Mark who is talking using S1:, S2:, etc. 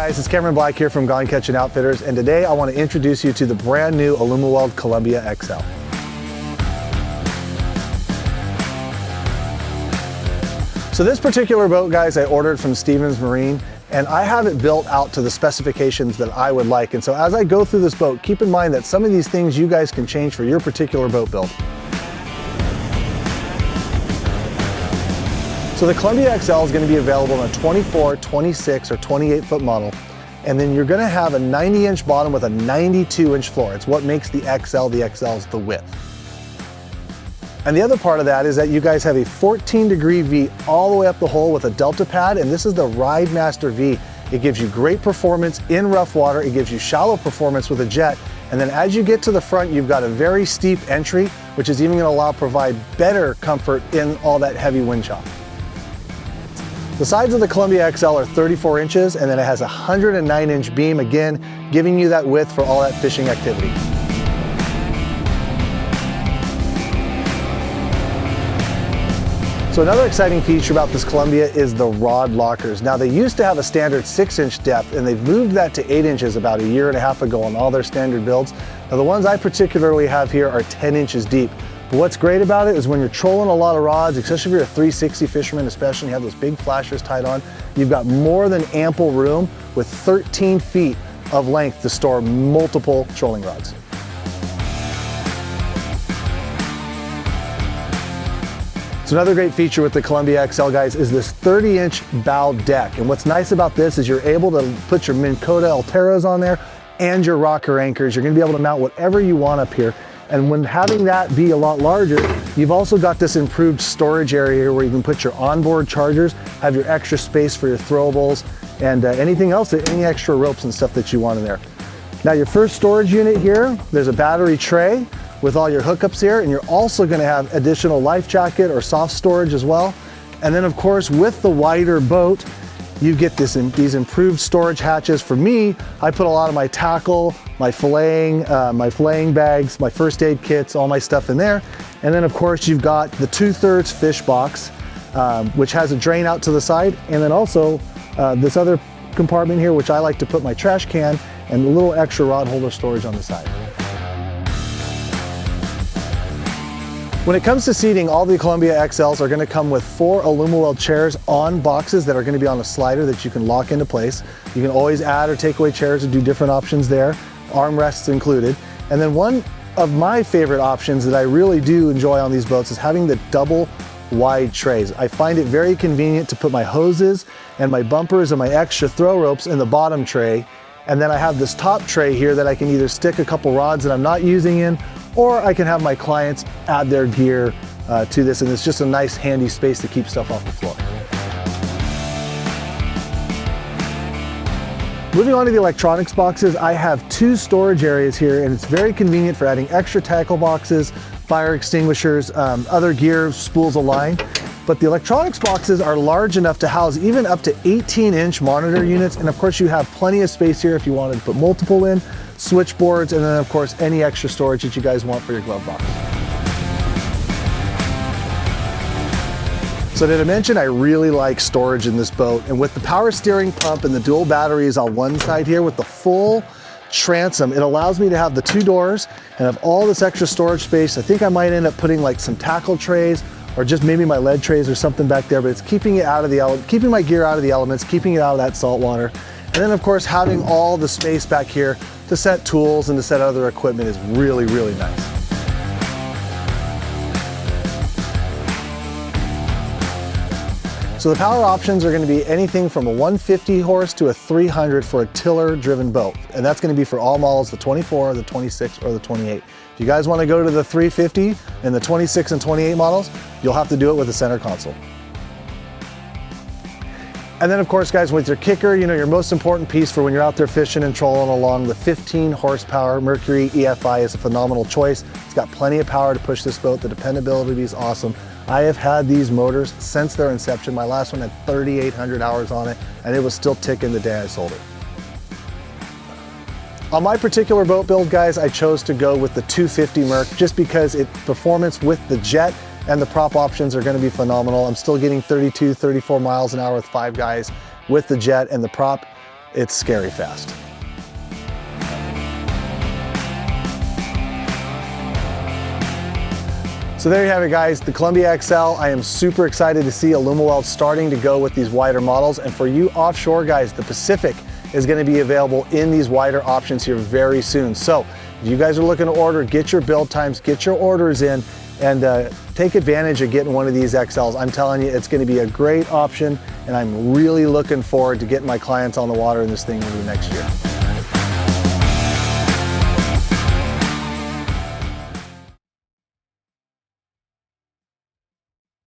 S1: guys, it's Cameron Black here from Gone Catching Outfitters, and today I want to introduce you to the brand new Alumaweld Columbia XL. So this particular boat, guys, I ordered from Stevens Marine, and I have it built out to the specifications that I would like. And so as I go through this boat, keep in mind that some of these things you guys can change for your particular boat build. So the Columbia XL is going to be available in a 24, 26, or 28 foot model. And then you're going to have a 90-inch bottom with a 92-inch floor. It's what makes the XL is the width. And the other part of that is that you guys have a 14-degree V all the way up the hole with a Delta pad, and this is the Ride Master V. It gives you great performance in rough water. It gives you shallow performance with a jet. And then as you get to the front, you've got a very steep entry, which is even going to provide better comfort in all that heavy wind chop. The sides of the Columbia XL are 34 inches, and then it has a 109-inch beam, again, giving you that width for all that fishing activity. So another exciting feature about this Columbia is the rod lockers. Now, they used to have a standard 6-inch depth, and they've moved that to 8 inches about a year and a half ago on all their standard builds. Now, the ones I particularly have here are 10 inches deep. But what's great about it is when you're trolling a lot of rods, especially if you're a 360 fisherman, especially, you have those big flashers tied on, you've got more than ample room with 13 feet of length to store multiple trolling rods. So another great feature with the Columbia XL, guys, is this 30-inch bow deck. And what's nice about this is you're able to put your Minn Kota Alteras on there and your rocker anchors. You're gonna be able to mount whatever you want up here. And when having that be a lot larger, you've also got this improved storage area here where you can put your onboard chargers, have your extra space for your throwables, and anything else, any extra ropes and stuff that you want in there. Now, your first storage unit here, there's a battery tray with all your hookups here, and you're also gonna have additional life jacket or soft storage as well. And then, of course, with the wider boat, you get these improved storage hatches. For me, I put a lot of my tackle, my filleting bags, my first aid kits, all my stuff in there. And then of course you've got the 2/3 fish box, which has a drain out to the side. And then also this other compartment here, which I like to put my trash can and a little extra rod holder storage on the side. When it comes to seating, all the Columbia XLs are going to come with 4 Alumaweld chairs on boxes that are going to be on a slider that you can lock into place. You can always add or take away chairs and do different options there, armrests included. And then one of my favorite options that I really do enjoy on these boats is having the double wide trays. I find it very convenient to put my hoses and my bumpers and my extra throw ropes in the bottom tray. And then I have this top tray here that I can either stick a couple rods that I'm not using in, or I can have my clients add their gear to this, and it's just a nice handy space to keep stuff off the floor. Moving on to the electronics boxes, I have 2 storage areas here, and it's very convenient for adding extra tackle boxes, fire extinguishers, other gear, spools of line. But the electronics boxes are large enough to house even up to 18-inch monitor units, and of course you have plenty of space here if you wanted to put multiple in, switchboards, and then of course any extra storage that you guys want for your glove box. So did I mention I really like storage in this boat? And with the power steering pump and the dual batteries on one side here with the full transom, it allows me to have the 2 doors and have all this extra storage space. I think I might end up putting like some tackle trays or just maybe my lead trays or something back there, but it's keeping it out of the keeping my gear out of the elements, keeping it out of that salt water. And then of course having all the space back here to set tools and to set other equipment is really, really nice. So the power options are going to be anything from a 150 horse to a 300 for a tiller driven boat. And that's going to be for all models, the 24, the 26, or the 28. If you guys want to go to the 350 and the 26 and 28 models, you'll have to do it with a center console. And then of course, guys, with your kicker, you know, your most important piece for when you're out there fishing and trolling along, the 15 horsepower Mercury EFI is a phenomenal choice. It's got plenty of power to push this boat. The dependability is awesome. I have had these motors since their inception. My last one had 3,800 hours on it, and it was still ticking the day I sold it. On my particular boat build, guys, I chose to go with the 250 Merc just because performance with the jet and the prop options are going to be phenomenal. I'm still getting 32, 34 miles an hour with 5 guys with the jet, and the prop it's scary fast. So there you have it, guys, the Columbia XL. I am super excited to see Alumaweld starting to go with these wider models. And for you offshore guys, the Pacific is going to be available in these wider options here very soon. So if you guys are looking to order, get your build times, get your orders in, and take advantage of getting one of these XLs. I'm telling you, it's going to be a great option, and I'm really looking forward to getting my clients on the water in this thing over the next year.